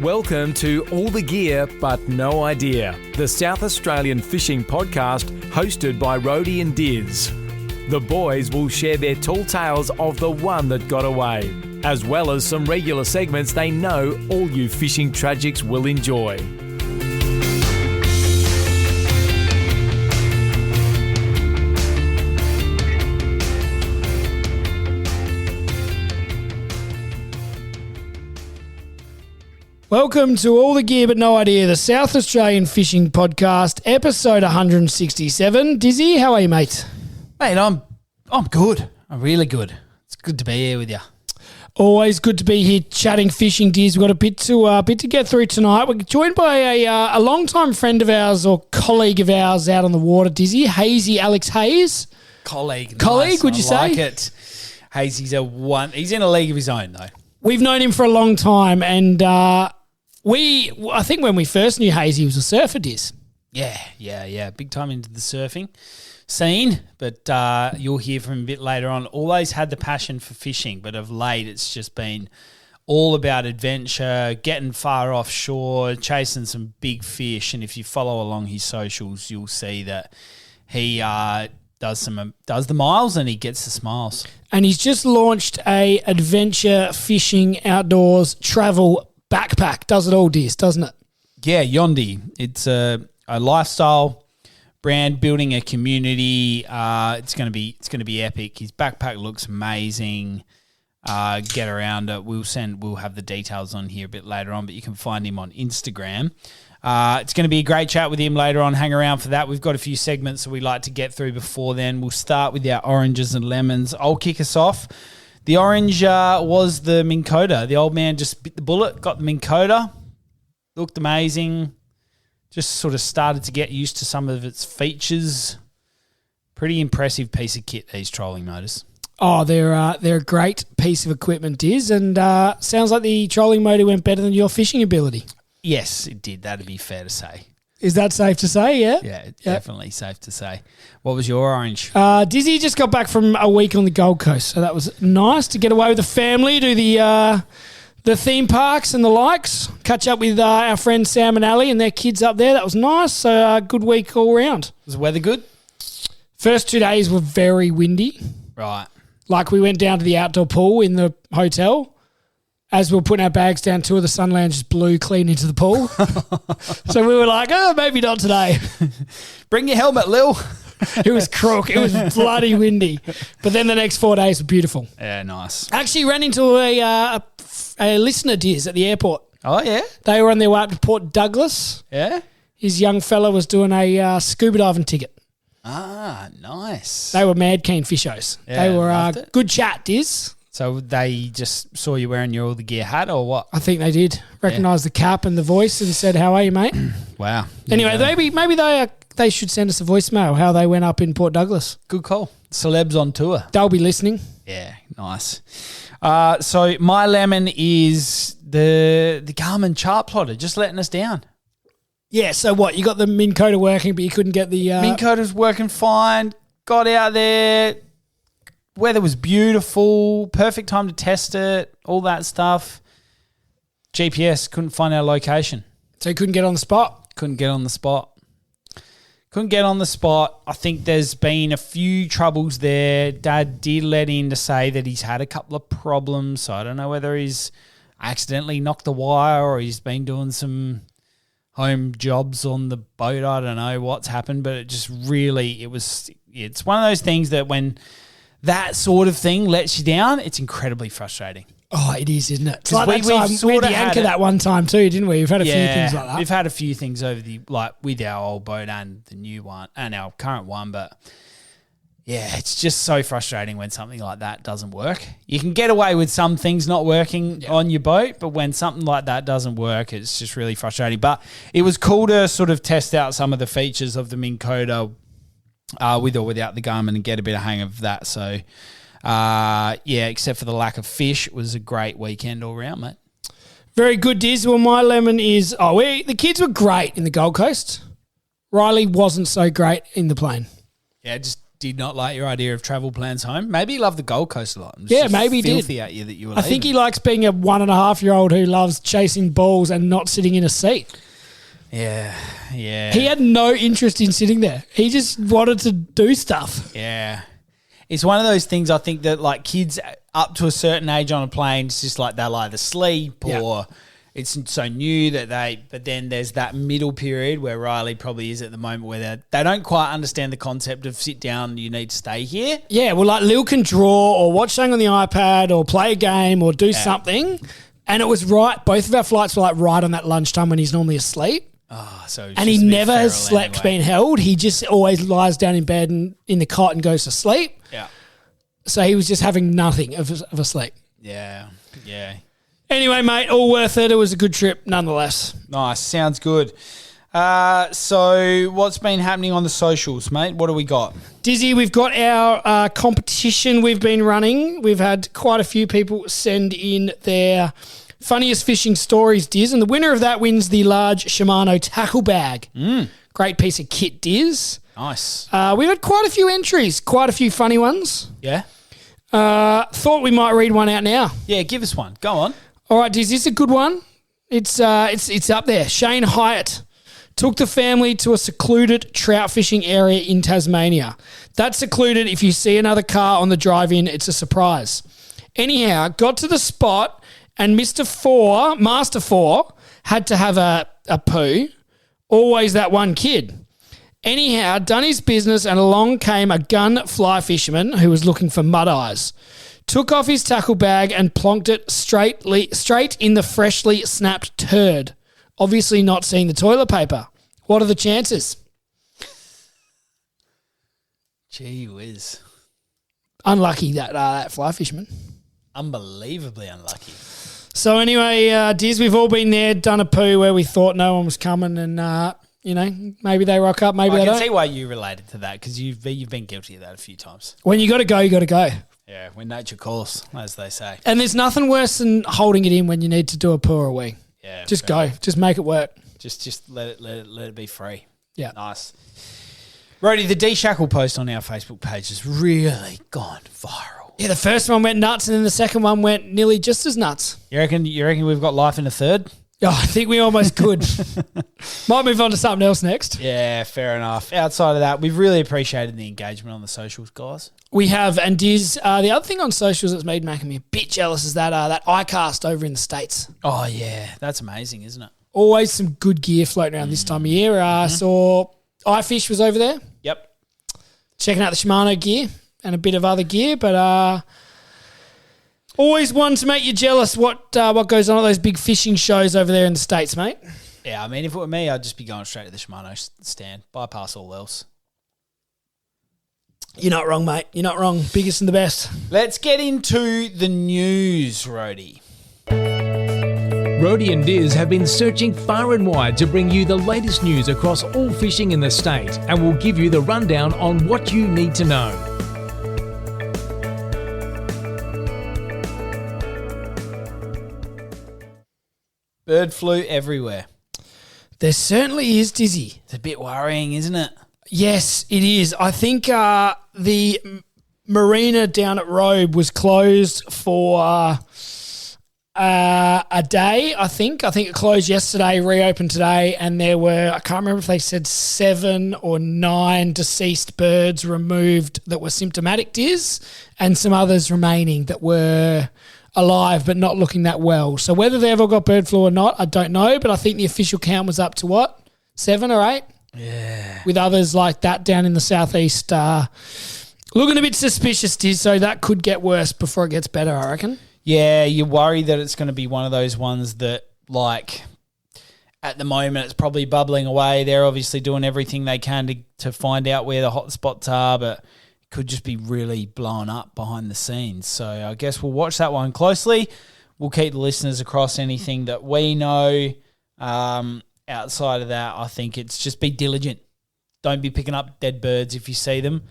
Welcome to All the Gear But No Idea, the South Australian fishing podcast hosted by Rody and Diz. The boys will share their tall tales of the one that got away, as well as some regular segments they know all you fishing tragics will enjoy. Welcome to All the Gear But No Idea, the South Australian Fishing Podcast, episode 167. Dizzy, how are you, mate? Mate, I'm good. I'm really good. It's good to be here with you. Always good to be here chatting fishing, Diz. We've got a bit to get through tonight. We're joined by a long-time friend of ours or colleague of ours out on the water, Dizzy, Hazy Alex Hayes. Colleague, nice. Would you say? I like it. Hazy's he's in a league of his own, though. We've known him for a long time, and I think when we first knew Hazy, he was a surfer, Diz. Yeah. Big time into the surfing scene, but you'll hear from him a bit later on. Always had the passion for fishing, but of late it's just been all about adventure, getting far offshore, chasing some big fish. And if you follow along his socials, you'll see that he does the miles and he gets the smiles. And he's just launched a adventure fishing outdoors travel backpack. Does it all, Diz, doesn't it? Yeah, Yondy. It's a lifestyle brand, building a community. It's going to be epic. His backpack looks amazing. Get around it. We'll have the details on here a bit later on, but you can find him on Instagram. It's going to be a great chat with him later on. Hang around for that. We've got a few segments that we like to get through before then. We'll start with our oranges and lemons. I'll kick us off. The orange was the Minn Kota. The old man just bit the bullet, got the Minn Kota. Looked amazing. Just sort of started to get used to some of its features. Pretty impressive piece of kit, these trolling motors. Oh, they're a great piece of equipment, Diz, and sounds like the trolling motor went better than your fishing ability. Yes, it did. That'd be fair to say. Is that safe to say, yeah? Yeah, definitely safe to say. What was your orange? Dizzy just got back from a week on the Gold Coast, so that was nice to get away with the family, do the theme parks and the likes, catch up with our friends Sam and Ali and their kids up there. That was nice. So a good week all round. Was the weather good? First 2 days were very windy. Right. Like we went down to the outdoor pool in the hotel. As we were putting our bags down, two of the Sunland just blew clean into the pool. So we were like, maybe not today. Bring your helmet, Lil. It was crook. It was bloody windy. But then the next 4 days were beautiful. Yeah, nice. Actually ran into a listener, Diz, at the airport. Oh, yeah? They were on their way up to Port Douglas. Yeah? His young fella was doing a scuba diving ticket. Ah, nice. They were mad keen fishos. Yeah, they were good chat, Diz. So they just saw you wearing your All the Gear hat or what? I think they did. Recognised the cap and the voice and said, how are you, mate? Wow. Anyway, maybe they should send us a voicemail how they went up in Port Douglas. Good call. Celebs on tour. They'll be listening. Yeah, nice. So my lemon is the Garmin chart plotter, just letting us down. Yeah, so what? You got the Minn Kota working, but you couldn't get the... Minn Kota's working fine. Got out there. Weather was beautiful. Perfect time to test it. All that stuff. GPS, couldn't find our location. So you couldn't get on the spot? Couldn't get on the spot. I think there's been a few troubles there. Dad did let in to say that he's had a couple of problems. So I don't know whether he's accidentally knocked the wire or he's been doing some home jobs on the boat. I don't know what's happened, but it's one of those things that when that sort of thing lets you down, it's incredibly frustrating. Oh, it is, isn't it? It's like we had the anchor that one time too, didn't we? We've had a few things like that. We've had a few things over with our old boat and the new one and our current one, but yeah, it's just so frustrating when something like that doesn't work. You can get away with some things not working on your boat, but when something like that doesn't work, it's just really frustrating. But it was cool to sort of test out some of the features of the Minn Kota with or without the Garmin and get a bit of hang of that. So, except for the lack of fish, it was a great weekend all round, mate. Very good, Diz. Well, my lemon is, the kids were great in the Gold Coast. Riley wasn't so great in the plane. Yeah, just did not like your idea of travel plans home. Maybe he loved the Gold Coast a lot. It was Yeah, just maybe he did. filthy at you that you were I think leaving. he likes being a 1.5-year-old who loves chasing balls and not sitting in a seat. Yeah. He had no interest in sitting there. He just wanted to do stuff. Yeah. It's one of those things I think that like kids up to a certain age on a plane, it's just like they'll either sleep or it's so new that but then there's that middle period where Riley probably is at the moment where they don't quite understand the concept of sit down, you need to stay here. Yeah, well, like Lil can draw or watch something on the iPad or play a game or do something. And it was right. Both of our flights were like right on that lunchtime when he's normally asleep. Oh, so And he never has slept, been held. He just always lies down in bed and in the cot and goes to sleep. Yeah. So he was just having nothing of a sleep. Yeah. Anyway, mate, all worth it. It was a good trip nonetheless. Nice. Sounds good. So what's been happening on the socials, mate? What do we got? Dizzy, we've got our competition we've been running. We've had quite a few people send in their funniest fishing stories, Diz, and the winner of that wins the large Shimano tackle bag. Great piece of kit, Diz. Nice. We've had quite a few entries, quite a few funny ones. Yeah? Thought we might read one out now. Yeah, give us one. Go on. All right, Diz, this is a good one. It's up there. Shane Hyatt took the family to a secluded trout fishing area in Tasmania. That's secluded. If you see another car on the drive-in, it's a surprise. Anyhow, got to the spot and Master Four, had to have a poo. Always that one kid. Anyhow, done his business and along came a gun fly fisherman who was looking for mud eyes. Took off his tackle bag and plonked it straight in the freshly snapped turd. Obviously not seeing the toilet paper. What are the chances? Gee whiz. Unlucky that fly fisherman. Unbelievably unlucky. So anyway, Diz, we've all been there, done a poo where we thought no one was coming and, maybe they rock up, maybe they don't. I can see why you related to that because you've been guilty of that a few times. When you got to go, you got to go. Yeah, when nature calls, as they say. And there's nothing worse than holding it in when you need to do a poo or a wee. Yeah, just go. Just make it work. Just let it be free. Yeah. Nice. Rody, the D-Shackle post on our Facebook page has really gone viral. Yeah, the first one went nuts and then the second one went nearly just as nuts. You reckon we've got life in a third? Oh, I think we almost could. Might move on to something else next. Yeah, fair enough. Outside of that, we've really appreciated the engagement on the socials, guys. We have, and Diz, the other thing on socials that's making me a bit jealous is that iCast over in the States. Oh, yeah. That's amazing, isn't it? Always some good gear floating around this time of year. Saw iFish was over there. Yep. Checking out the Shimano gear and a bit of other gear, but always one to make you jealous what goes on at those big fishing shows over there in the States, mate. Yeah, I mean, if it were me, I'd just be going straight to the Shimano stand, bypass all else. You're not wrong, mate. You're not wrong. Biggest and the best. Let's get into the news, Rody. Rody and Diz have been searching far and wide to bring you the latest news across all fishing in the state and will give you the rundown on what you need to know. Bird flu everywhere. There certainly is, Dizzy. It's a bit worrying, isn't it? Yes, it is. I think the marina down at Robe was closed for a day, I think. I think it closed yesterday, reopened today, and there were, I can't remember if they said 7 or 9 deceased birds removed that were symptomatic, Diz, and some others remaining that were alive but not looking that well. So whether they ever got bird flu or not, I don't know, but I think the official count was up to what? 7 or 8? Yeah. With others like that down in the southeast looking a bit suspicious, Diz, so that could get worse before it gets better, I reckon. Yeah, you worry that it's going to be one of those ones that, like, at the moment it's probably bubbling away. They're obviously doing everything they can to find out where the hot spots are, but it could just be really blown up behind the scenes. So I guess we'll watch that one closely. We'll keep the listeners across anything that we know. Outside of that, I think it's just be diligent. Don't be picking up dead birds if you see them.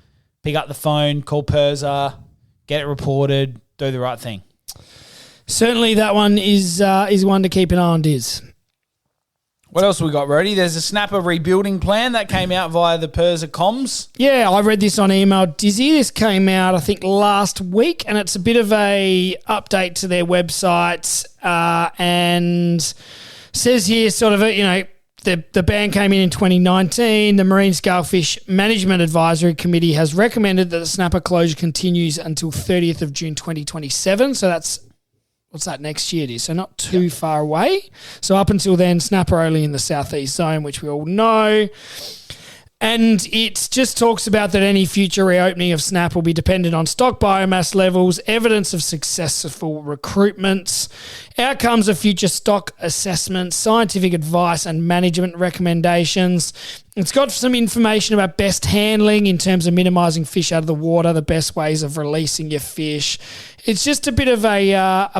Pick up the phone, call PIRSA, get it reported, do the right thing. Certainly that one is one to keep an eye on, Diz. What else we got, Rody? There's a snapper rebuilding plan that came out via the PIRSA comms. Yeah, I read this on email, Dizzy. This came out, I think, last week, and it's a bit of a update to their website and says here sort of, the ban came in 2019. The Marine Scalefish Management Advisory Committee has recommended that the snapper closure continues until 30th of June 2027. So that's, what's that, next year it is? So not too far away. So up until then, snapper only in the southeast zone, which we all know. And it just talks about that any future reopening of SNAP will be dependent on stock biomass levels, evidence of successful recruitments, outcomes of future stock assessments, scientific advice and management recommendations. It's got some information about best handling in terms of minimising fish out of the water, the best ways of releasing your fish. It's just a bit of a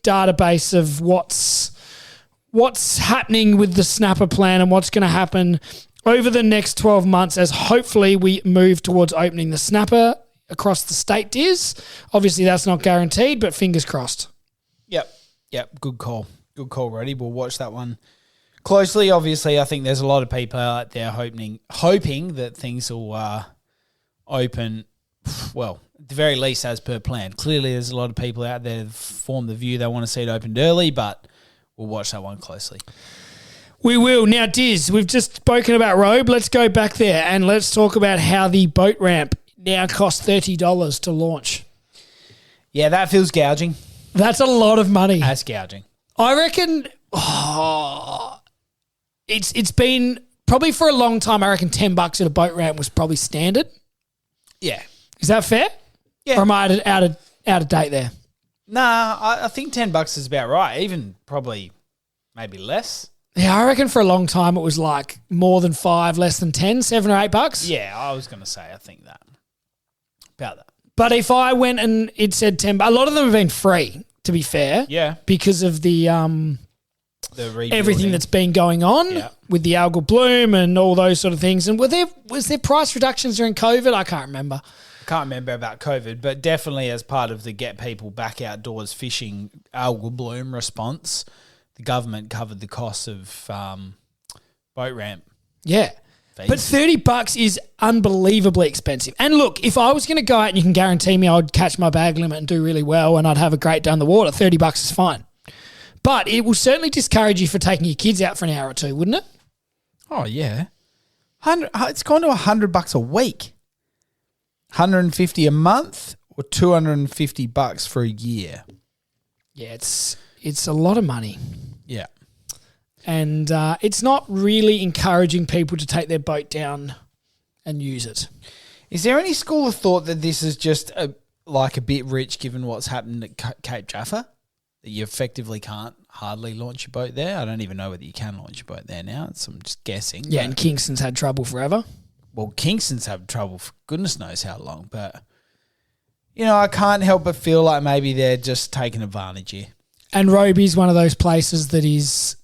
database of what's happening with the snapper plan and what's going to happen over the next 12 months as hopefully we move towards opening the snapper across the state, Diz. Obviously, that's not guaranteed, but fingers crossed. Yep. Good call. Good call, Roddy. We'll watch that one closely. Obviously, I think there's a lot of people out there hoping that things will open, well, at the very least as per plan. Clearly, there's a lot of people out there that form the view they want to see it opened early, but we'll watch that one closely. We will. Now, Diz, we've just spoken about Robe. Let's go back there and let's talk about how the boat ramp now costs $30 to launch. Yeah, that feels gouging. That's a lot of money. That's gouging. I reckon it's been probably for a long time. I reckon $10 at a boat ramp was probably standard. Yeah. Is that fair? Yeah. Or am I out of date there? Nah, I think $10 is about right. Even probably maybe less. Yeah, I reckon for a long time it was like more than 5, less than 10, $7 or $8. Yeah, I was going to say I think that. About that. But if I went and it said $10, a lot of them have been free, to be fair. Yeah. Because of the everything that's been going on with the algal bloom and all those sort of things. And was there price reductions during COVID? I can't remember. Can't remember about COVID, but definitely as part of the get people back outdoors fishing algal bloom response, the government covered the cost of boat ramp. Yeah. Fees. But $30 is unbelievably expensive. And look, if I was going to go out and you can guarantee me I'd catch my bag limit and do really well and I'd have a great day on the water, $30 is fine. But it will certainly discourage you for taking your kids out for an hour or two, wouldn't it? Oh, yeah. It's gone to $100 a week. $150 a month or $250 for a year. Yeah, it's a lot of money. Yeah. And it's not really encouraging people to take their boat down and use it. Is there any school of thought that this is just a bit rich given what's happened at Cape Jaffa? That you effectively can't hardly launch your boat there? I don't even know whether you can launch your boat there now. I'm just guessing. Yeah, and Kingston's had trouble forever. Well, Kingston's had trouble for goodness knows how long. But, I can't help but feel like maybe they're just taking advantage here. And Robe is one of those places that is,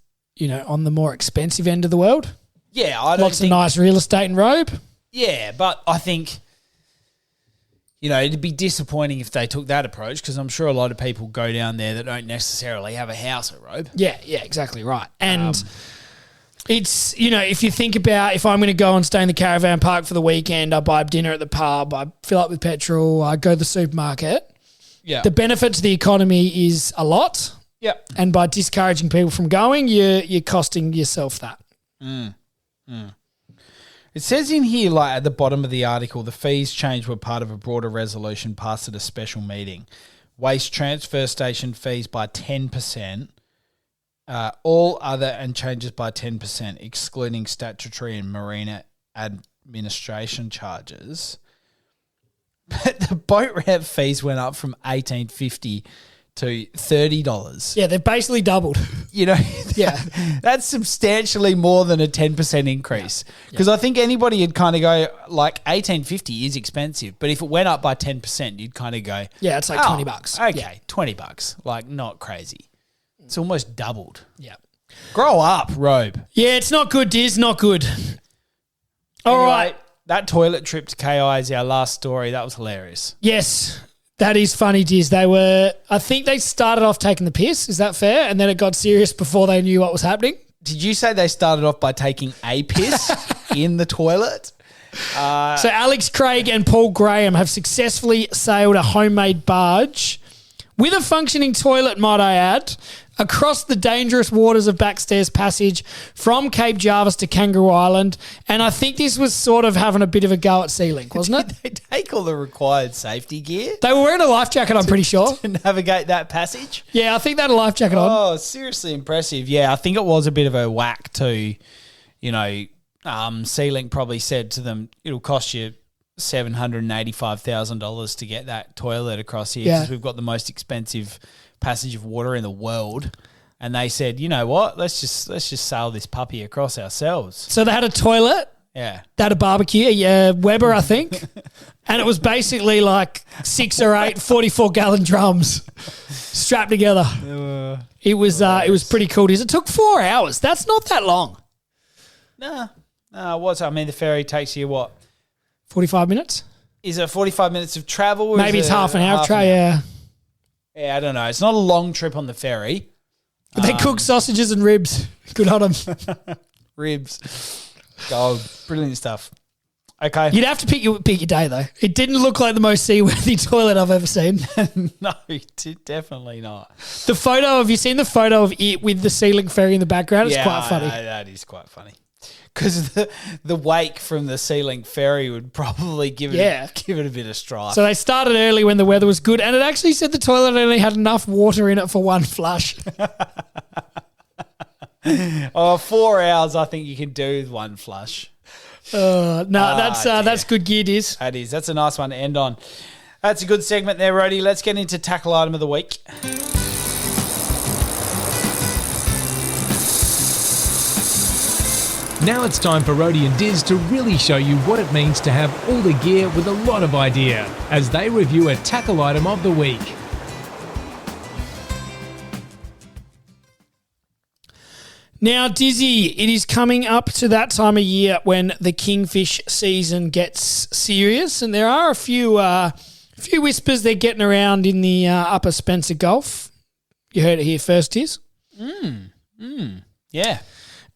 on the more expensive end of the world. Yeah, Lots of nice real estate in Robe. Yeah, but I think, it'd be disappointing if they took that approach because I'm sure a lot of people go down there that don't necessarily have a house at Robe. Yeah, exactly right. And it's, if you think about if I'm going to go and stay in the caravan park for the weekend, I buy dinner at the pub, I fill up with petrol, I go to the supermarket. Yeah. The benefit to the economy is a lot. Yep. And by discouraging people from going, you're costing yourself that. It says in here, at the bottom of the article, the fees changed were part of a broader resolution passed at a special meeting. Waste transfer station fees by 10%, all other and changes by 10%, excluding statutory and marina administration charges. But the boat ramp fees went up from $18.50 to $30. Yeah, they've basically doubled. Yeah, that's substantially more than a 10% increase. Because I think anybody would kind of go, $18.50 is expensive, but if it went up by 10%, you'd kind of go, yeah, it's like $20. Okay, $20. Not crazy. It's almost doubled. Yeah. Grow up, Robe. Yeah, it's not good, Diz, not good. All right. That toilet trip to KI is our last story. That was hilarious. Yes, that is funny, Diz. I think they started off taking the piss. Is that fair? And then it got serious before they knew what was happening. Did you say they started off by taking a piss in the toilet? So Alex Craig and Paul Graham have successfully sailed a homemade barge with a functioning toilet, might I add, across the dangerous waters of Backstairs Passage from Cape Jarvis to Kangaroo Island. And I think this was sort of having a bit of a go at SeaLink, wasn't it? Did they take all the required safety gear They were wearing a life jacket, I'm pretty sure. to navigate that passage? Yeah, I think they had a life jacket on. Oh, seriously impressive. Yeah, I think it was a bit of a whack to, SeaLink probably said to them, it'll cost you $785,000 to get that toilet across here because we've got the most expensive passage of water in the world. And they said, you know what? Let's just sail this puppy across ourselves. So they had a toilet. Yeah. They had a barbecue, Weber, I think. And it was basically like 6 or 8 44-gallon drums strapped together. It was pretty cool. It took 4 hours. That's not that long. No, the ferry takes you what? 45 minutes? Is it 45 minutes of travel? Or Maybe it's half an hour. Yeah, I don't know. It's not a long trip on the ferry. But they cook sausages and ribs. Good on them. Ribs. Gold. Brilliant stuff. Okay. You'd have to pick your day, though. It didn't look like the most seaworthy toilet I've ever seen. No, definitely not. Have you seen the photo of it with the SeaLink ferry in the background? It's quite funny. That is quite funny. Because the wake from the SeaLink ferry would probably give it a bit of strife. So they started early when the weather was good, and it actually said the toilet only had enough water in it for one flush. 4 hours I think you can do with one flush. That's good gear, Diz. That is. That's a nice one to end on. That's a good segment there, Rhodey. Let's get into tackle item of the week. Now it's time for Rhodey and Diz to really show you what it means to have all the gear with a lot of idea as they review a tackle item of the week. Now, Dizzy, it is coming up to that time of year when the kingfish season gets serious, and there are a few whispers they're getting around in the upper Spencer Gulf. You heard it here first, Diz. Yeah.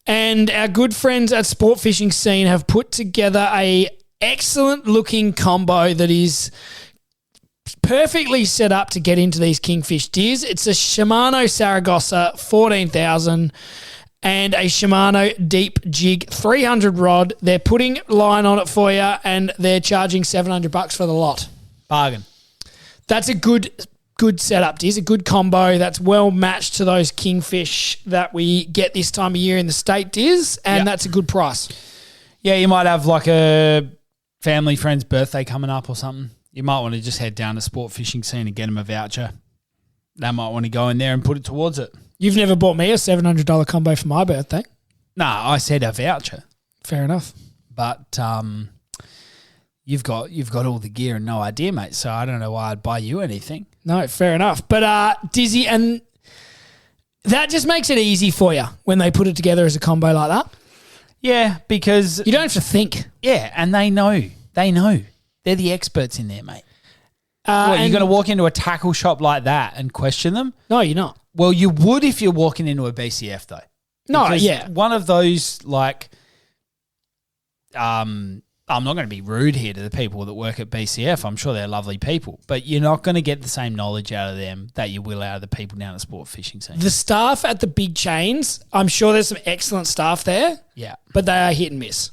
And our good friends at Sport Fishing Scene have put together a excellent looking combo that is perfectly set up to get into these kingfish deers. It's a Shimano Saragossa 14,000 and a Shimano Deep Jig 300 rod. They're putting line on it for you, and they're charging $700 for the lot. Bargain. That's a good setup, Diz. A good combo that's well matched to those kingfish that we get this time of year in the state, Diz, and that's a good price. Yeah, you might have like a family friend's birthday coming up or something. You might want to just head down to Sport Fishing Scene and get them a voucher. They might want to go in there and put it towards it. You've never bought me a $700 combo for my birthday. No, I said a voucher. Fair enough. But you've got all the gear and no idea, mate, so I don't know why I'd buy you anything. No, fair enough. But Dizzy, and that just makes it easy for you when they put it together as a combo like that. Yeah, because you don't have to think. Yeah, and they know. They're the experts in there, mate. You're going to walk into a tackle shop like that and question them? No, you're not. Well, you would if you're walking into a BCF, though. No, because yeah. One of those, like, I'm not going to be rude here to the people that work at BCF. I'm sure they're lovely people. But you're not going to get the same knowledge out of them that you will out of the people down at Sport Fishing Scene. The staff at the big chains, I'm sure there's some excellent staff there. Yeah. But they are hit and miss.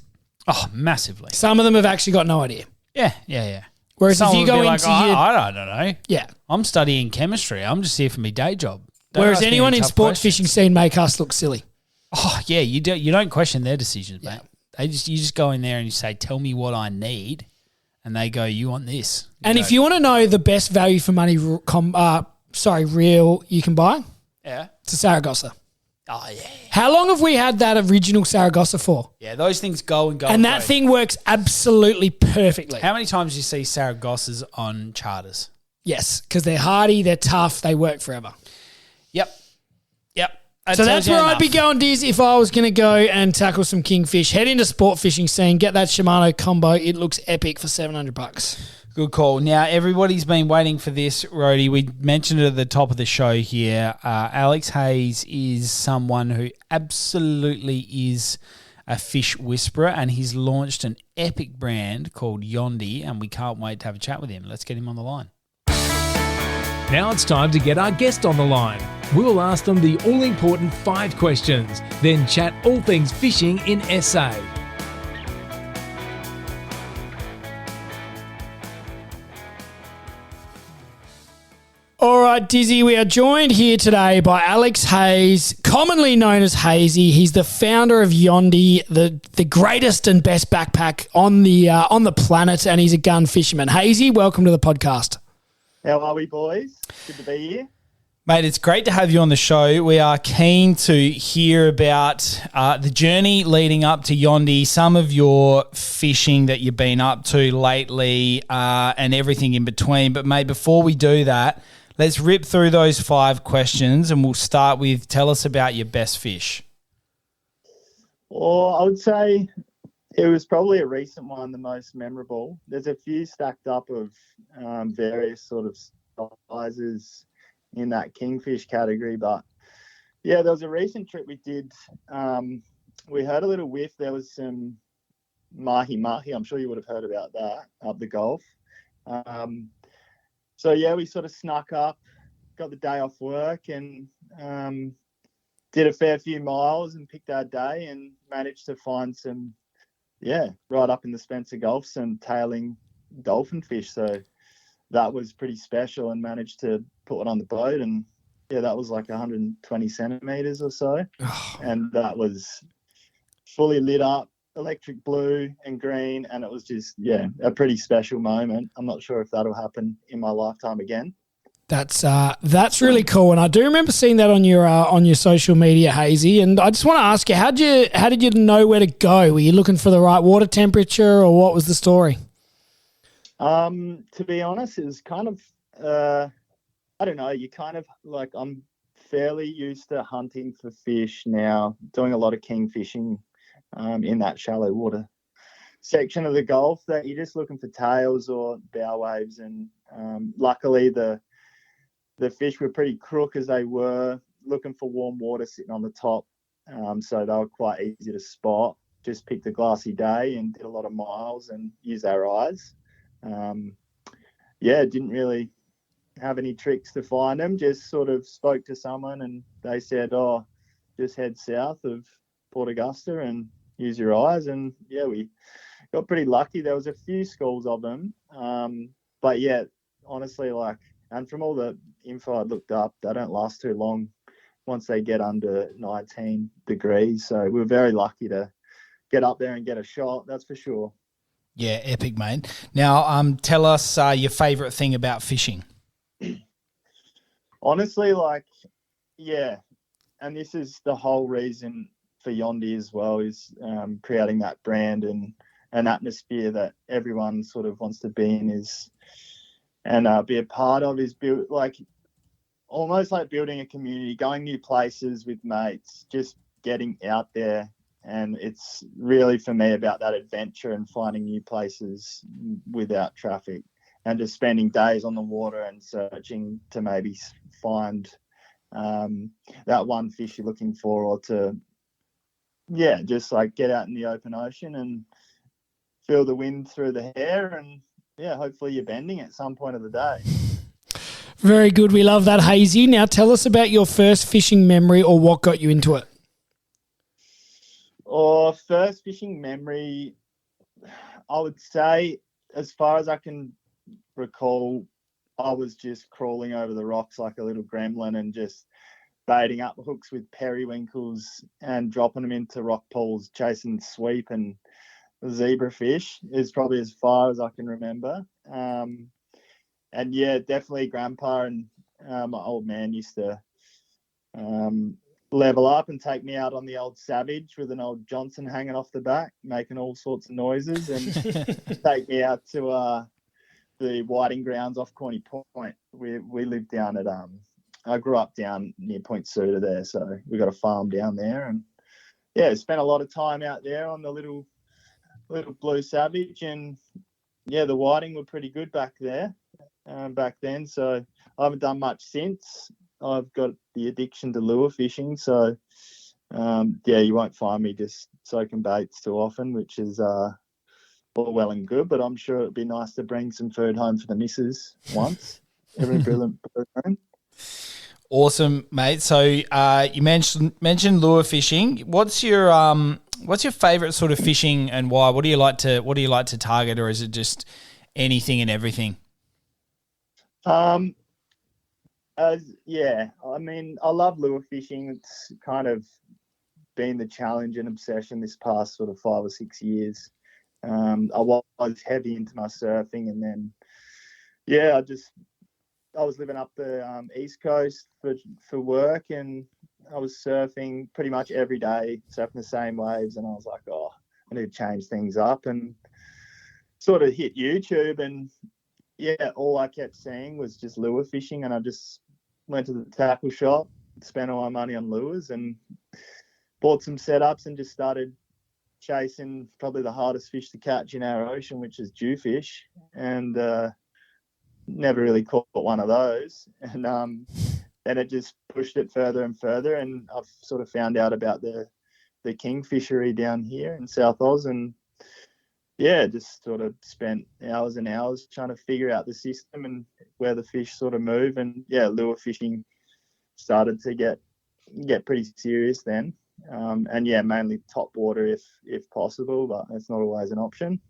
Oh, massively. Some of them have actually got no idea. Yeah. Whereas Someone if you go would be into like, your... I don't know. Yeah. I'm studying chemistry. I'm just here for my day job. Whereas anyone in Sport Fishing Scene make us look silly. Oh, yeah. You don't question their decisions, mate. You just go in there and you say, tell me what I need. And they go, you want this. If you want to know the best value for money reel you can buy, it's a Saragossa. Oh, yeah. How long have we had that original Saragossa for? Yeah, those things go and go. And that thing works absolutely perfectly. How many times do you see Saragossas on charters? Yes, because they're hardy, they're tough, they work forever. Yep. So that's where I'd be going, Diz, if I was going to go and tackle some kingfish. Head into Sport Fishing Scene, get that Shimano combo. It looks epic for $700. Good call. Now, everybody's been waiting for this, Rhodey. We mentioned it at the top of the show here. Alex Hayes is someone who absolutely is a fish whisperer, and he's launched an epic brand called Yondy, and we can't wait to have a chat with him. Let's get him on the line. Now it's time to get our guest on the line. We'll ask them the all-important 5 questions, then chat all things fishing in SA. All right, Dizzy, we are joined here today by Alex Hayes, commonly known as Hazy. He's the founder of Yondy, the greatest and best backpack on the planet, and he's a gun fisherman. Hazy, welcome to the podcast. How are we, boys? Good to be here. Mate, it's great to have you on the show. We are keen to hear about the journey leading up to Yondy, some of your fishing that you've been up to lately, and everything in between. But, mate, before we do that, let's rip through those 5 questions, and we'll start with, tell us about your best fish. Well, I would say it was probably a recent one, the most memorable. There's a few stacked up of various sort of sizes in that kingfish category. But, yeah, there was a recent trip we did. We heard a little whiff. There was some mahi mahi. I'm sure you would have heard about that up the Gulf. So, yeah, we sort of snuck up, got the day off work and did a fair few miles and picked our day and managed to find some, right up in the Spencer Gulf, some tailing dolphin fish. So that was pretty special and managed to put one on the boat. And, that was like 120 centimetres or so. And that was fully lit up, electric blue and green, and it was just a pretty special moment. I'm not sure if that'll happen in my lifetime again. That's really cool, and I do remember seeing that on your social media, Hazy. And I just want to ask you, how did you know where to go? Were you looking for the right water temperature, or what was the story? To be honest, it was kind of I don't know. You kind of like, I'm fairly used to hunting for fish now, doing a lot of king fishing in that shallow water section of the Gulf, that you're just looking for tails or bow waves. And luckily the fish were pretty crook as they were, looking for warm water sitting on the top. So they were quite easy to spot. Just picked a glassy day and did a lot of miles and used our eyes. Didn't really have any tricks to find them. Just sort of spoke to someone and they said, just head south of Port Augusta and use your eyes. And we got pretty lucky. There was a few schools of them. But honestly, and from all the info I looked up, they don't last too long once they get under 19 degrees. So we were very lucky to get up there and get a shot, that's for sure. Yeah, epic, mate. Now, tell us your favourite thing about fishing. Honestly, and this is the whole reason for Yondy as well, is creating that brand and an atmosphere that everyone sort of wants to be in and be a part of, is almost like building a community, going new places with mates, just getting out there. And it's really, for me, about that adventure and finding new places without traffic and just spending days on the water and searching to maybe find that one fish you're looking for, or to, just get out in the open ocean and feel the wind through the hair and, hopefully you're bending at some point of the day. Very good. We love that, Hazy. Now tell us about your first fishing memory, or what got you into it. First fishing memory, I would say, as far as I can recall, I was just crawling over the rocks like a little gremlin and just baiting up hooks with periwinkles and dropping them into rock pools, chasing sweep and zebrafish is probably as far as I can remember. And definitely Grandpa and my old man used to level up and take me out on the old Savage with an old Johnson hanging off the back, making all sorts of noises, and take me out to the whiting grounds off Corny Point. We lived down at I grew up down near Point Suda there, so we got a farm down there, and spent a lot of time out there on the little blue Savage, and the whiting were pretty good back then. So I haven't done much since. I've got the addiction to lure fishing, so you won't find me just soaking baits too often, which is all well and good. But I'm sure it'd be nice to bring some food home for the missus once every brilliant program. Awesome, mate. So you mentioned lure fishing. What's your favourite sort of fishing and why? What do you like to target, or is it just anything and everything? I mean, I love lure fishing. It's kind of been the challenge and obsession this past sort of 5 or 6 years. I was heavy into my surfing, and then I was living up the East Coast for work, and I was surfing pretty much every day, surfing the same waves, and I was like, oh, I need to change things up, and sort of hit YouTube, and all I kept seeing was just lure fishing, and I just went to the tackle shop, spent all my money on lures, and bought some setups and just started chasing probably the hardest fish to catch in our ocean, which is jewfish, and never really caught one of those. And then it just pushed it further and further, and I've sort of found out about the kingfishery down here in South Oz, and just sort of spent hours and hours trying to figure out the system and where the fish sort of move. And lure fishing started to get pretty serious then. Mainly top water if possible, but that's not always an option.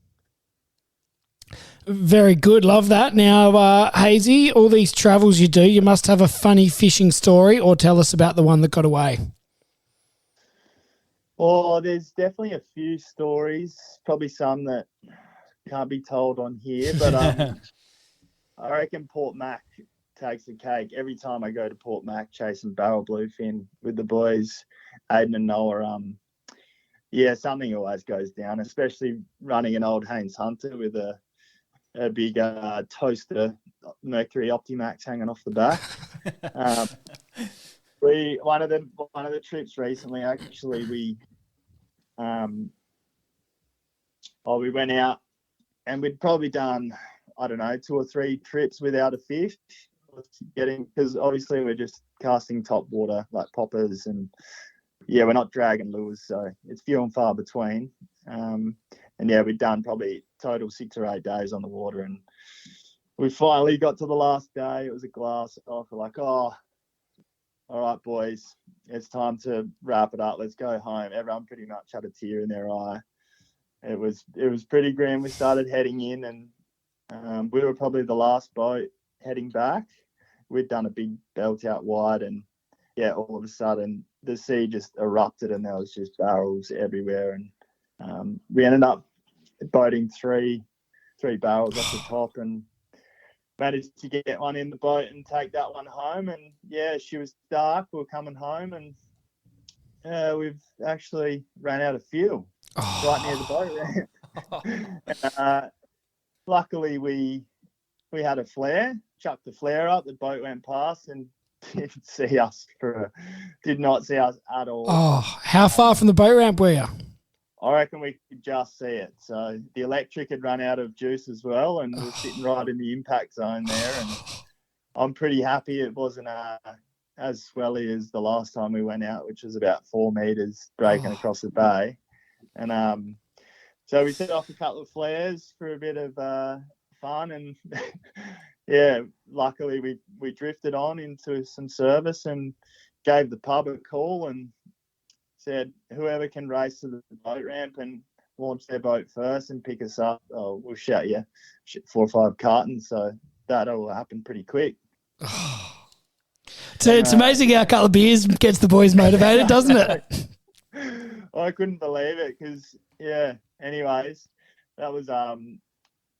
Very good. Love that. Now, Hazy, all these travels you do, you must have a funny fishing story, or tell us about the one that got away. Well, there's definitely a few stories, probably some that can't be told on here, but I reckon Port Mac takes the cake. Every time I go to Port Mac chasing barrel bluefin with the boys, Aiden and Noah, something always goes down, especially running an old Haynes Hunter with a big toaster Mercury Optimax hanging off the back. One of the trips recently, actually, we went out and we'd probably done, I don't know, 2 or 3 trips without a fish, because obviously we're just casting top water like poppers, and we're not dragging lures, so it's few and far between. We'd done probably total 6 or 8 days on the water, and we finally got to the last day. It was a glass off. We're like, oh, all right, boys, it's time to wrap it up. Let's go home. Everyone pretty much had a tear in their eye. It was pretty grim. We started heading in, and we were probably the last boat heading back. We'd done a big belt out wide, and all of a sudden the sea just erupted, and there was just barrels everywhere. And we ended up boating three barrels off the top, and managed to get one in the boat and take that one home. And she was dark. We were coming home, and we've actually ran out of fuel right near the boat ramp. Luckily, we had a flare, chucked the flare up. The boat went past and did not see us at all. Oh, how far from the boat ramp were you? I reckon we could just see it. So the electric had run out of juice as well, and we were sitting right in the impact zone there. And I'm pretty happy it wasn't as swelly as the last time we went out, which was about 4 meters breaking across the bay. And so we set off a couple of flares for a bit of fun, and luckily we drifted on into some service and gave the pub a call and said, whoever can race to the boat ramp and launch their boat first and pick us up, we'll shout you 4 or 5 cartons. So that all happened pretty quick. So it's amazing how a couple of beers gets the boys motivated, doesn't it? I couldn't believe it because, anyways, that was, I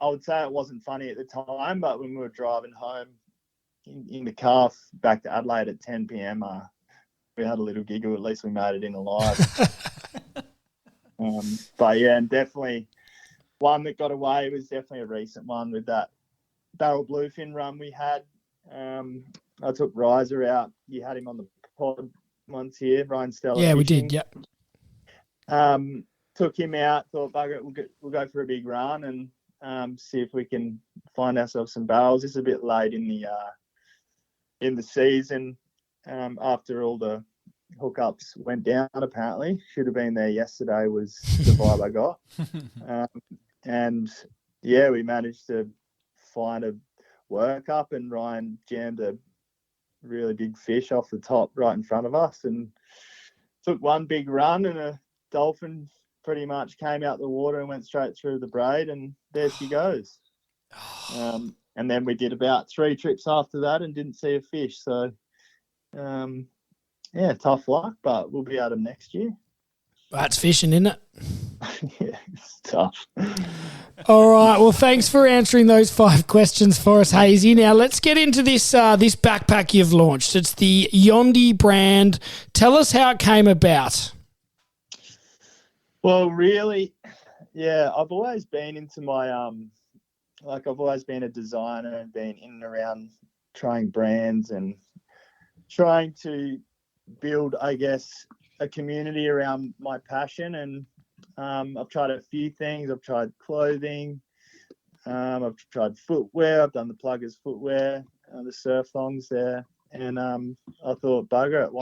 would say it wasn't funny at the time, but when we were driving home in the car back to Adelaide at 10 p.m, we had a little giggle. At least we made it in alive. And definitely one that got away was definitely a recent one with that barrel bluefin run we had. I took Riser out. You had him on the pod once here, Ryan Stella. Yeah, fishing. we did. Yep. Took him out. Thought, bugger it, we'll go for a big run, and see if we can find ourselves some barrels. It's a bit late in the season, after all the hookups went down. Apparently, should have been there yesterday was the vibe I got. And yeah, we managed to find a workup, and Ryan jammed a really big fish off the top right in front of us, and took one big run, and a dolphin pretty much came out the water and went straight through the braid, and there she goes. And then we did about 3 trips after that and didn't see a fish. So, yeah, tough luck, but we'll be at them next year. That's fishing, isn't it? Yeah, it's tough. All right. Well, thanks for answering those 5 questions for us, Hazy. Now let's get into this this backpack you've launched. It's the Yondy brand. Tell us how it came about. Well, really, yeah, I've always been into my I've always been a designer and been in and around trying brands and trying to build, I guess, a community around my passion. And I've tried a few things. I've tried clothing. I've tried footwear. I've done the pluggers footwear, the surf thongs there. And I thought, bugger it,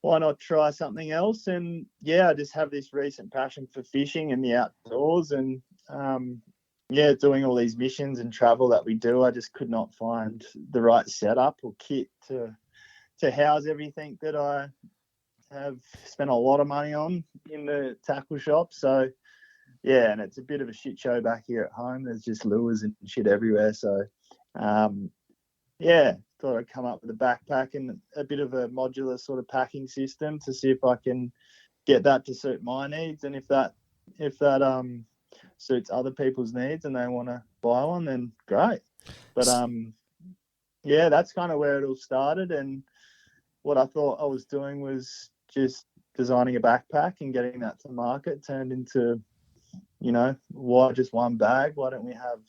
why not try something else? And yeah, I just have this recent passion for fishing and the outdoors, and yeah, doing all these missions and travel that we do, I just could not find the right setup or kit to house everything that I have spent a lot of money on in the tackle shop. So yeah, and it's a bit of a shit show back here at home. There's just lures and shit everywhere. So yeah, thought I'd come up with a backpack and a bit of a modular sort of packing system to see if I can get that to suit my needs. And if that suits other people's needs and they want to buy one, then great. But yeah, that's kind of where it all started. And what I thought I was doing was just designing a backpack and getting that to market turned into, you know, why just one bag? Why don't we have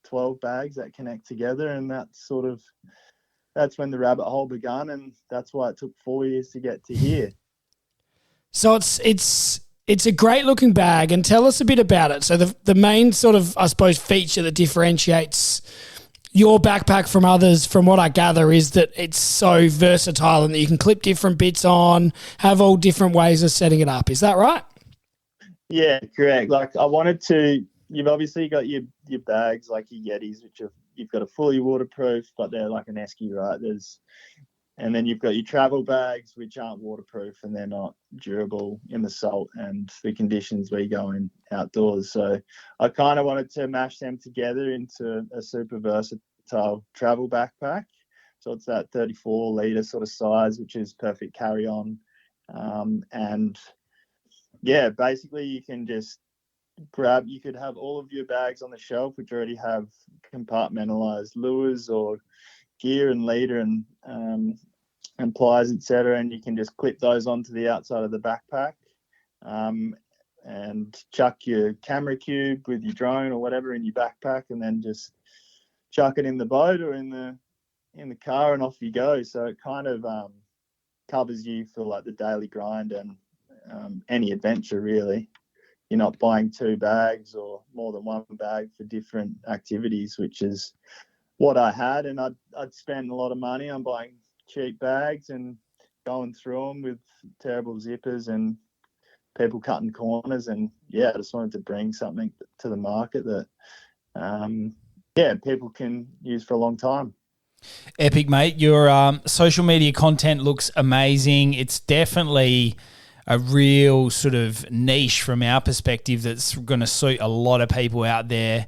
12 bags that connect together? And that's when the rabbit hole began, and that's why it took 4 years to get to here. So it's a great looking bag, and tell us a bit about it. So the main sort of, I suppose, feature that differentiates your backpack from others, from what I gather, is that it's so versatile and that you can clip different bits on, have all different ways of setting it up. Is that right? Yeah, correct. Like I wanted to, you've obviously got your bags like your Yetis, which you've got a fully waterproof, but they're like an esky, right? And then you've got your travel bags, which aren't waterproof and they're not durable in the salt and the conditions we go in outdoors. So I kind of wanted to mash them together into a super versatile travel backpack. So it's that 34-litre sort of size, which is perfect carry-on. And yeah, basically you can just you could have all of your bags on the shelf, which already have compartmentalized lures or gear and leader and pliers, etc., and you can just clip those onto the outside of the backpack, and chuck your camera cube with your drone or whatever in your backpack, and then just chuck it in the boat or in the car, and off you go. So it kind of covers you for like the daily grind and any adventure really. You're not buying 2 bags or more than 1 bag for different activities, which is what I had. And I'd spend a lot of money on buying cheap bags and going through them with terrible zippers and people cutting corners. And yeah, I just wanted to bring something to the market that, yeah, people can use for a long time. Epic, mate. Your social media content looks amazing. It's definitely a real sort of niche from our perspective that's going to suit a lot of people out there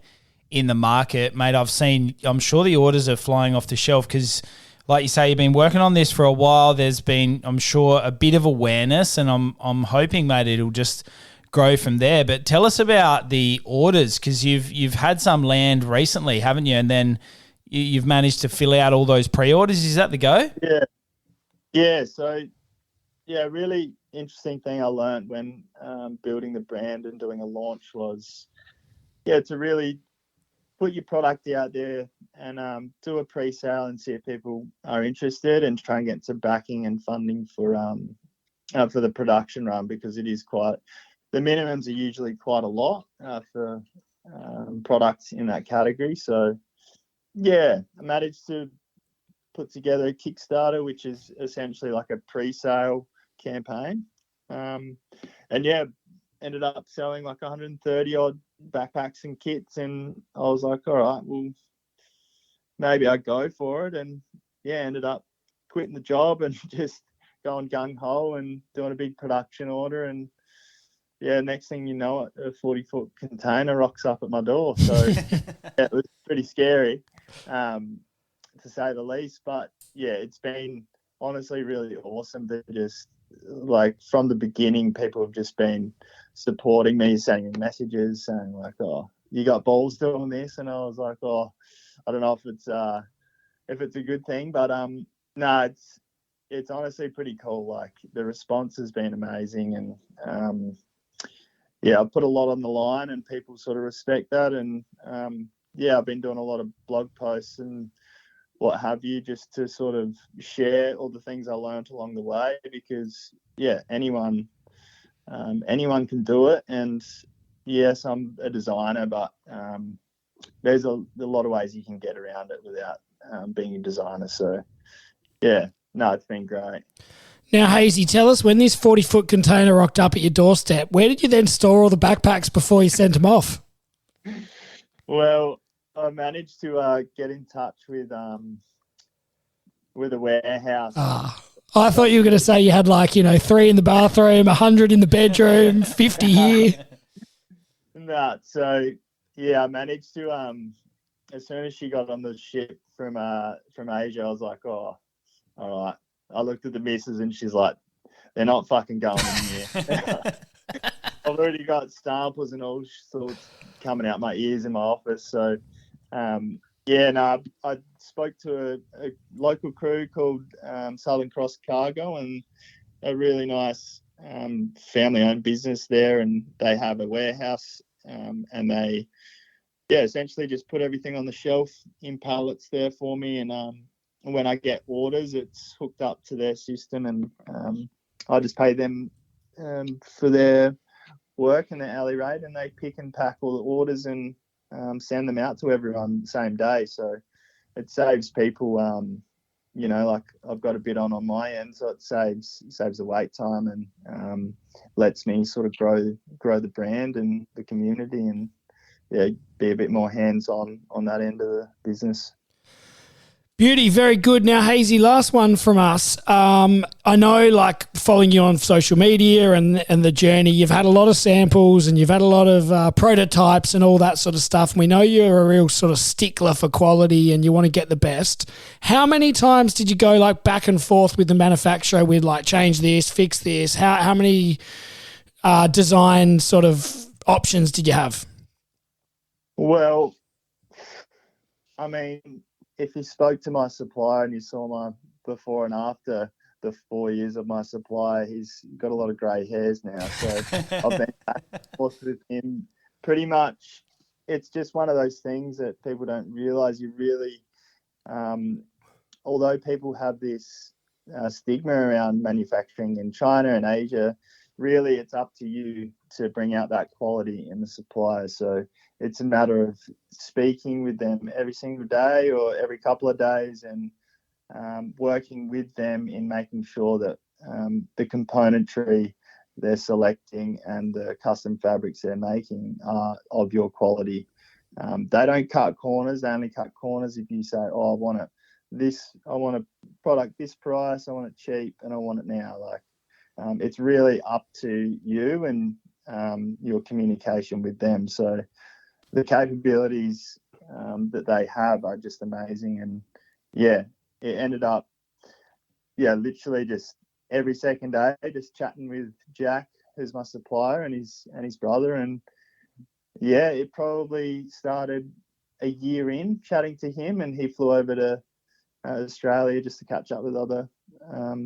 in the market. Mate, I'm sure the orders are flying off the shelf because, like you say, you've been working on this for a while. There's been, I'm sure, a bit of awareness, and I'm hoping, mate, it'll just grow from there. But tell us about the orders, because you've had some land recently, haven't you? And then you've managed to fill out all those pre-orders. Is that the go? Yeah. So, yeah, really interesting thing I learned when building the brand and doing a launch was, to really put your product out there and do a pre-sale and see if people are interested, and try and get some backing and funding for the production run, because it is quite, the minimums are usually quite a lot for products in that category. So yeah, I managed to put together a Kickstarter, which is essentially like a pre-sale campaign. And yeah, ended up selling like 130 odd backpacks and kits. And I was like, all right, well, maybe I'd go for it. And yeah, ended up quitting the job and just going gung-ho and doing a big production order. And yeah, next thing you know, a 40-foot container rocks up at my door. So yeah, it was pretty scary, to say the least. But yeah, it's been honestly really awesome to just, like, from the beginning, people have just been supporting me, sending me messages saying like, oh, you got balls doing this. And I was like, oh, I don't know if it's a good thing, but no, it's honestly pretty cool. Like, the response has been amazing, and yeah, I've put a lot on the line and people sort of respect that. And yeah, I've been doing a lot of blog posts and what have you, just to sort of share all the things I learned along the way, because yeah, anyone can do it. And yes, I'm a designer, but there's a lot of ways you can get around it without being a designer. So yeah, no, it's been great. Now, Hazy, tell us, when this 40-foot container rocked up at your doorstep, where did you then store all the backpacks before you sent them off? Well, I managed to get in touch with a warehouse. I thought you were going to say you had 3 in the bathroom, 100 in the bedroom, 50 here. No, so yeah, I managed to as soon as she got on the ship from Asia, I was like, oh, all right. I looked at the missus and she's like, they're not fucking going in here. I've already got samples and all sorts coming out my ears in my office. So, yeah, no, I spoke to a local crew called Southern Cross Cargo, and a really nice family-owned business there, and they have a warehouse, and they, yeah, essentially just put everything on the shelf in pallets there for me. And when I get orders, it's hooked up to their system, and I just pay them for their work and their hourly rate, and they pick and pack all the orders and send them out to everyone the same day. So it saves people, like I've got a bit on my end, so it saves the wait time, and lets me sort of grow the brand and the community, and yeah, be a bit more hands-on on that end of the business. Beauty, very good. Now, Hazy, last one from us. I know, following you on social media and the journey, you've had a lot of samples and you've had a lot of prototypes and all that sort of stuff. And we know you're a real sort of stickler for quality and you want to get the best. How many times did you go back and forth with the manufacturer with change this, fix this? How many design sort of options did you have? Well, I mean, if you spoke to my supplier and you saw my before and after the 4 years of my supply, he's got a lot of grey hairs now. So I've been back and forth with him pretty much. It's just one of those things that people don't realise. You really, although people have this stigma around manufacturing in China and Asia, really it's up to you to bring out that quality in the supplier. So it's a matter of speaking with them every single day or every couple of days, and working with them in making sure that the componentry they're selecting and the custom fabrics they're making are of your quality. They don't cut corners. They only cut corners if you say, oh, I want a product this price, I want it cheap, and I want it now. It's really up to you and your communication with them. So the capabilities that they have are just amazing. And yeah, it ended up, literally just every second day, just chatting with Jack, who's my supplier, and his brother. And yeah, it probably started a year in chatting to him, and he flew over to Australia just to catch up with other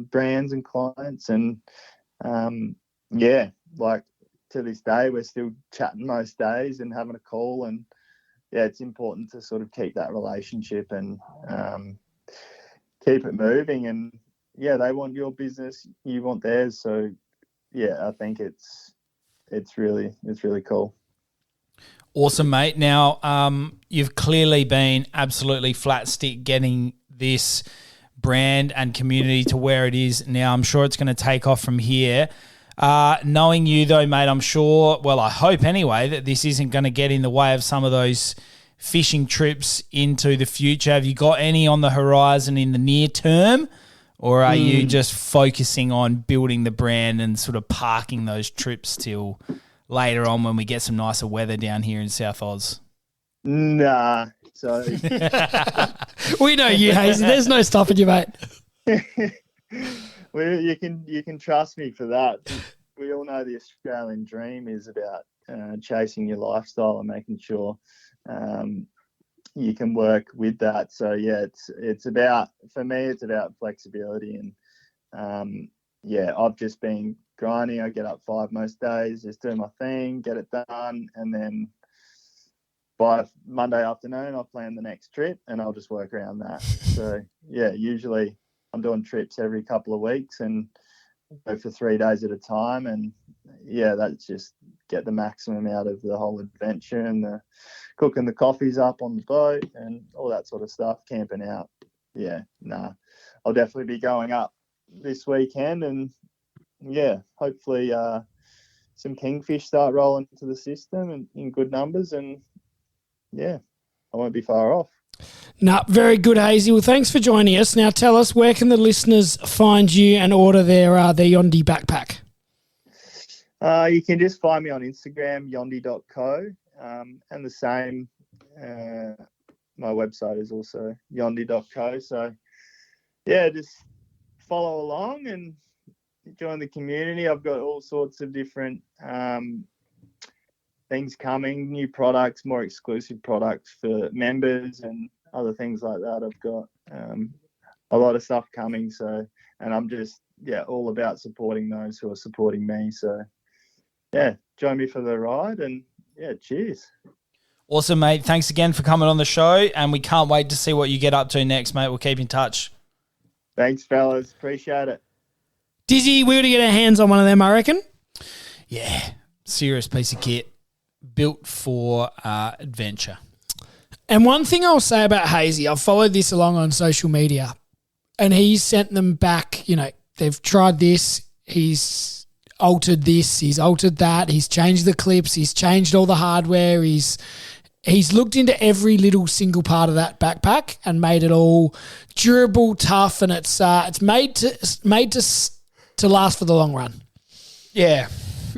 brands and clients. And to this day, we're still chatting most days and having a call. And yeah, it's important to sort of keep that relationship and keep it moving. And yeah, they want your business, you want theirs. So yeah, I think it's really cool. Awesome, mate. Now, you've clearly been absolutely flat stick getting this brand and community to where it is now. I'm sure it's going to take off from here. Knowing you, though, mate, I'm sure, well, I hope anyway, that this isn't going to get in the way of some of those fishing trips into the future. Have you got any on the horizon in the near term, or are you just focusing on building the brand and sort of parking those trips till later on when we get some nicer weather down here in South Oz? Nah. So we know you, Hazy. There's no stopping you, mate. well, you can trust me for that. We all know the Australian dream is about chasing your lifestyle and making sure you can work with that. So yeah, it's about, for me, it's about flexibility, and I've just been grinding. I get up 5 most days, just do my thing, get it done, and then by Monday afternoon, I'll plan the next trip and I'll just work around that. So, yeah, usually I'm doing trips every couple of weeks and go for 3 days at a time. And, yeah, that's just get the maximum out of the whole adventure and the cooking the coffees up on the boat and all that sort of stuff, camping out. Yeah, I'll definitely be going up this weekend and, yeah, hopefully some kingfish start rolling into the system and in good numbers, and yeah, I won't be far off. Very good, Hazy. Well, thanks for joining us. Now tell us, where can the listeners find you and order their Yondy backpack? You can just find me on Instagram, yondy.co, and the same, my website is also yondy.co. So, yeah, just follow along and join the community. I've got all sorts of different things coming, new products, more exclusive products for members and other things like that. I've got a lot of stuff coming. So, and I'm just, all about supporting those who are supporting me. So, join me for the ride and, cheers. Awesome, mate. Thanks again for coming on the show, and we can't wait to see what you get up to next, mate. We'll keep in touch. Thanks, fellas. Appreciate it. Dizzy, we're going to get our hands on one of them, I reckon. Yeah, serious piece of kit. Built for adventure. And one thing I'll say about Hazy, I've followed this along on social media, and he's sent them back, they've tried this, he's altered this, he's altered that, he's changed the clips, he's changed all the hardware, he's looked into every little single part of that backpack and made it all durable, tough, and it's made to last for the long run. Yeah,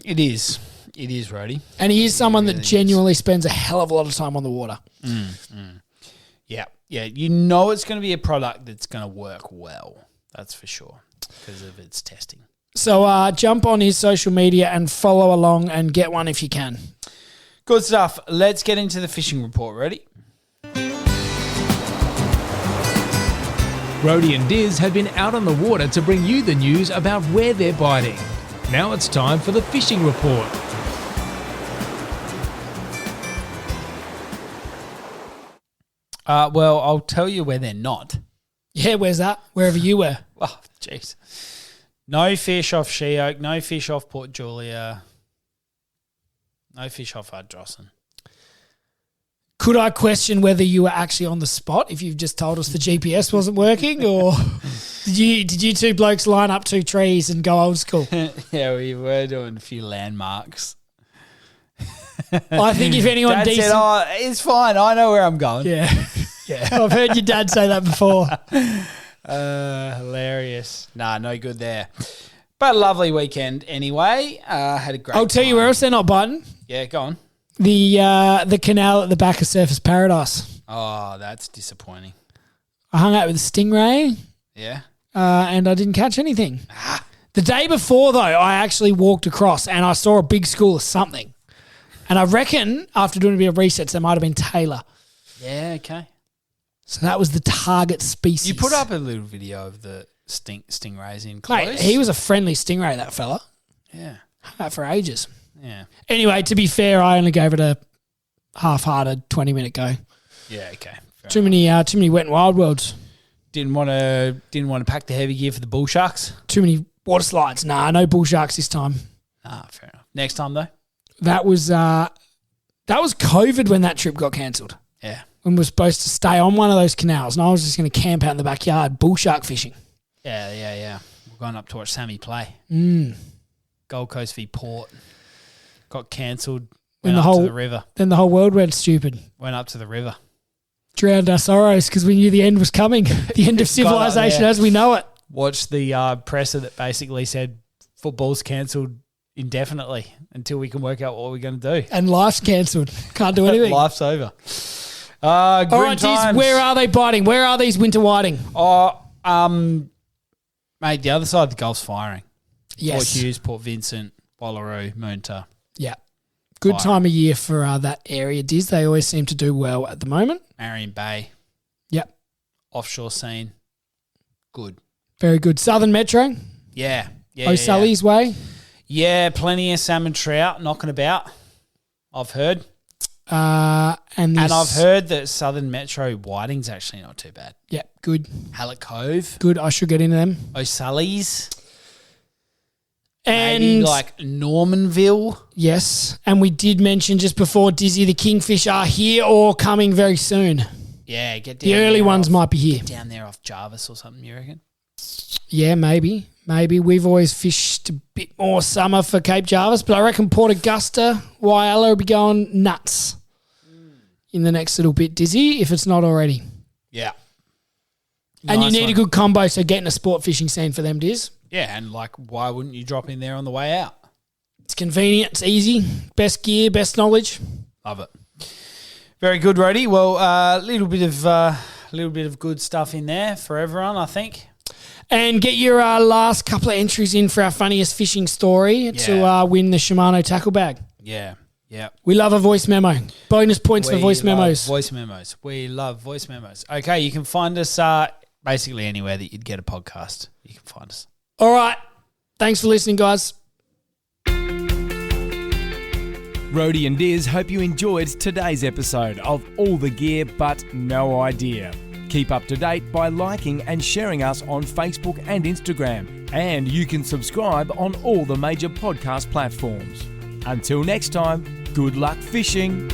it is. It is, Rhodey. And he is someone that genuinely spends a hell of a lot of time on the water. Yeah. You know it's going to be a product that's going to work well. That's for sure, because of its testing. So jump on his social media and follow along and get one if you can. Good stuff. Let's get into the fishing report. Ready? Rhodey and Diz have been out on the water to bring you the news about where they're biting. Now it's time for the fishing report. Well, I'll tell you where they're not. Yeah, where's that? Wherever you were. Oh, jeez. No fish off Sheoak, no fish off Port Julia, no fish off Ardrossan. Could I question whether you were actually on the spot if you've just told us the GPS wasn't working, or did you two blokes line up 2 trees and go old school? Yeah, we were doing a few landmarks. I think if anyone Dad decent... said, it's fine. I know where I'm going. Yeah. I've heard your dad say that before. Hilarious. Nah, no good there. But a lovely weekend anyway. Had a great I'll tell you where else they're not biting. Yeah, go on. The canal at the back of Surface Paradise. Oh, that's disappointing. I hung out with a stingray. Yeah. And I didn't catch anything. The day before, though, I actually walked across and I saw a big school of something. And I reckon after doing a bit of research, there might have been Taylor. Yeah, okay. So that was the target species. You put up a little video of the stingrays in close. Mate, he was a friendly stingray, that fella. Yeah. Hung out for ages. Yeah. Anyway, to be fair, I only gave it a half-hearted 20-minute go. Yeah, okay. Too many Wet and Wild Worlds. Didn't want to pack the heavy gear for the bull sharks. Too many water slides. Nah, no bull sharks this time. Ah, fair enough. Next time though. That was That was COVID when that trip got cancelled. Yeah. When we were supposed to stay on one of those canals, and I was just going to camp out in the backyard bull shark fishing. Yeah. We're going up to watch Sammy play. Gold Coast v Port. Got cancelled. Went up to the river. Then the whole world went stupid. Went up to the river. Drowned our sorrows because we knew the end was coming. The end of civilization as we know it. Watched the presser that basically said football's cancelled indefinitely until we can work out what we're going to do. And life's cancelled. Can't do anything. Life's over. All right, Diz, where are they biting? Where are these winter whiting? Mate, the other side of the Gulf's firing. Yes. Port Hughes, Port Vincent, Wallaroo, Moonta. Yeah. Good time of year for that area, Diz. They always seem to do well at the moment. Marion Bay. Yep. Offshore scene. Good. Very good. Southern Metro. Yeah. O'Sully's way. Yeah, plenty of salmon trout knocking about, I've heard. And I've heard that Southern Metro whiting's actually not too bad. Yep, good. Hallett Cove. Good. I should get into them. O'Sully's. And maybe like Normanville. Yes. And we did mention just before, Dizzy, the Kingfish are here or coming very soon. Yeah, get down the early ones might be here. Get down there off Jarvis or something, you reckon? Yeah, maybe. We've always fished a bit more summer for Cape Jarvis, but I reckon Port Augusta, Whyalla will be going nuts in the next little bit, Dizzy, if it's not already. Yeah. And you need a good combo, so getting a sport fishing scene for them, Diz. Yeah, and like, why wouldn't you drop in there on the way out? It's convenient. It's easy. Best gear, best knowledge. Love it. Very good, Rody. Well, a little bit of good stuff in there for everyone, I think. And get your last couple of entries in for our funniest fishing story to win the Shimano tackle bag. Yeah. We love a voice memo. Bonus points for voice memos. We love voice memos. Okay, you can find us basically anywhere that you'd get a podcast. You can find us. All right. Thanks for listening, guys. Rody and Diz hope you enjoyed today's episode of All the Gear But No Idea. Keep up to date by liking and sharing us on Facebook and Instagram. And you can subscribe on all the major podcast platforms. Until next time, good luck fishing.